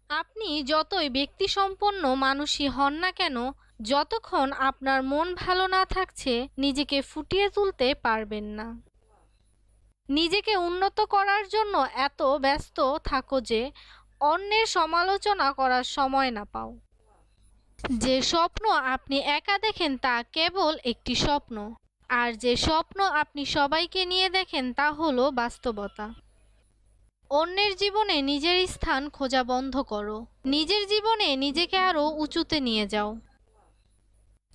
আপনি যতই ব্যক্তিসম্পন্ন মানুষই হন না কেন, যতক্ষণ আপনার মন ভালো না থাকছে, নিজেকে ফুটিয়ে তুলতে পারবেন না। নিজেকে উন্নত করার জন্য এত ব্যস্ত থাকো যে অন্যের সমালোচনা করার সময় না পাও। যে স্বপ্ন আপনি একা দেখেন তা কেবল একটি স্বপ্ন, আর যে স্বপ্ন আপনি সবাইকে নিয়ে দেখেন তা হলো বাস্তবতা। অন্যের জীবনে নিজের স্থান খোঁজা বন্ধ করো। নিজের জীবনে নিজেকে আরো উঁচুতে নিয়ে যাও।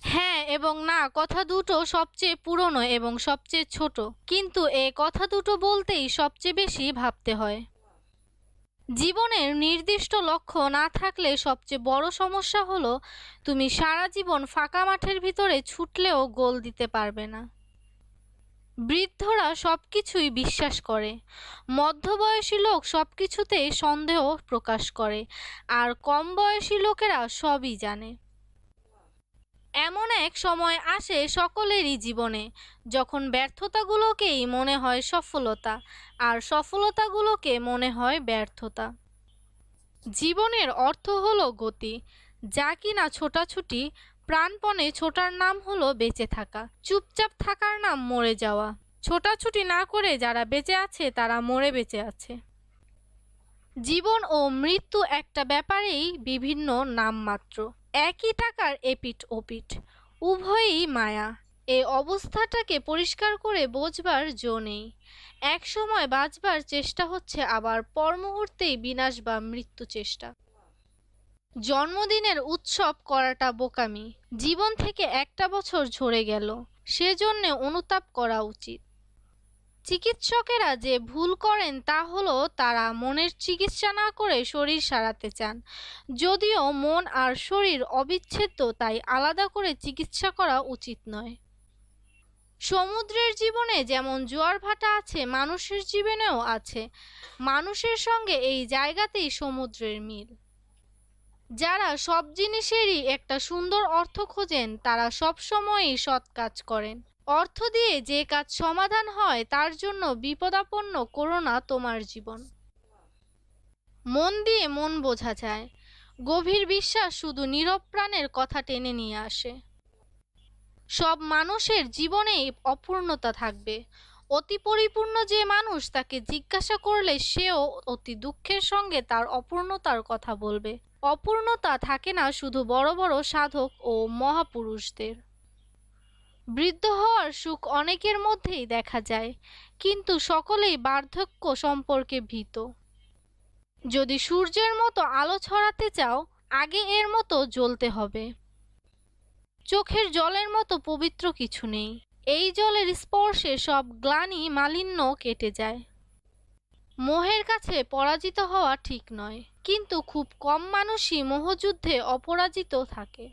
হ্যাঁ এবং না কথা দুটো সবচেয়ে পুরনো এবং সবচেয়ে ছোট, কিন্তু এ কথা দুটো বলতেই সবচেয়ে বেশি ভাবতে হয়। জীবনের নির্দিষ্ট লক্ষ্য না থাকলে সবচেয়ে বড় সমস্যা হলো তুমি সারা জীবন ফাঁকা মাঠের ভিতরে ছুটলেও গোল দিতে পারবে না। বৃদ্ধরা সবকিছুই বিশ্বাস করে, মধ্যবয়সী লোক সবকিছুতেই সন্দেহ প্রকাশ করে, আর কম বয়সী লোকেরা সবই জানে। এমন এক সময় আসে সকলেরই জীবনে যখন ব্যর্থতাগুলোকেই মনে হয় সফলতা, আর সফলতাগুলোকে মনে হয় ব্যর্থতা। জীবনের অর্থ হলো গতি, যা কিনা ছোটাছুটি। প্রাণপণে ছোটার নাম হলো বেঁচে থাকা, চুপচাপ থাকার নাম মরে যাওয়া। ছোটাছুটি না করে যারা বেঁচে আছে তারা মরে বেঁচে আছে। জীবন ও মৃত্যু একটা ব্যাপারেই বিভিন্ন নাম মাত্র, একই টাকার এপিঠ ওপিঠ, উভয়ই মায়া। এই অবস্থাটাকে পরিষ্কার করে বোঝবার জো নেই। এক সময় বাঁচবার চেষ্টা হচ্ছে, আবার পর মুহূর্তেই বিনাশ বা মৃত্যু চেষ্টা। জন্মদিনের উৎসব করাটা বোকামি। জীবন থেকে একটা বছর ঝরে গেল, সেজন্য অনুতাপ করা উচিত। চিকিৎসকেরা যে ভুল করেন তা হলো তারা মনের চিকিৎসা না করে শরীর সারাতে চান। যদিও মন আর শরীর অবিচ্ছেদ্য, তাই আলাদা করে চিকিৎসা করা উচিত নয়। সমুদ্রের জীবনে যেমন জোয়ার ভাটা আছে, মানুষের জীবনেও আছে। মানুষের সঙ্গে এই জায়গাতেই সমুদ্রের মিল। যারা সব জিনিসেরই একটা সুন্দর অর্থ খোঁজেন তারা সব সময়ই সৎ কাজ করেন। অর্থ দিয়ে যে কাজ সমাধান হয় তার জন্য বিপদাপন্ন করো না তোমার জীবন। মন দিয়ে মন বোঝা যায়, গভীর বিশ্বাস শুধু নীরব প্রাণের কথা টেনে নিয়ে আসে। সব মানুষের জীবনেই অপূর্ণতা থাকবে। অতি পরিপূর্ণ যে মানুষ, তাকে জিজ্ঞাসা করলে সেও অতি দুঃখের সঙ্গে তার অপূর্ণতার কথা বলবে। অপূর্ণতা থাকে না শুধু বড় বড় সাধক ও মহাপুরুষদের। বৃদ্ধ হওয়ার সুখ অনেকের মধ্যেই দেখা যায়, কিন্তু সকলেই বার্ধক্য সম্পর্কে ভীত। যদি সূর্যের মতো আলো ছড়াতে চাও, আগে এর মতো জ্বলতে হবে। চোখের জলের মতো পবিত্র কিছু নেই, এই জলের স্পর্শে সব গ্লানি মালিন্য কেটে যায়। মোহের কাছে পরাজিত হওয়া ঠিক নয়, কিন্তু খুব কম মানুষই মোহযুদ্ধে অপরাজিত থাকে।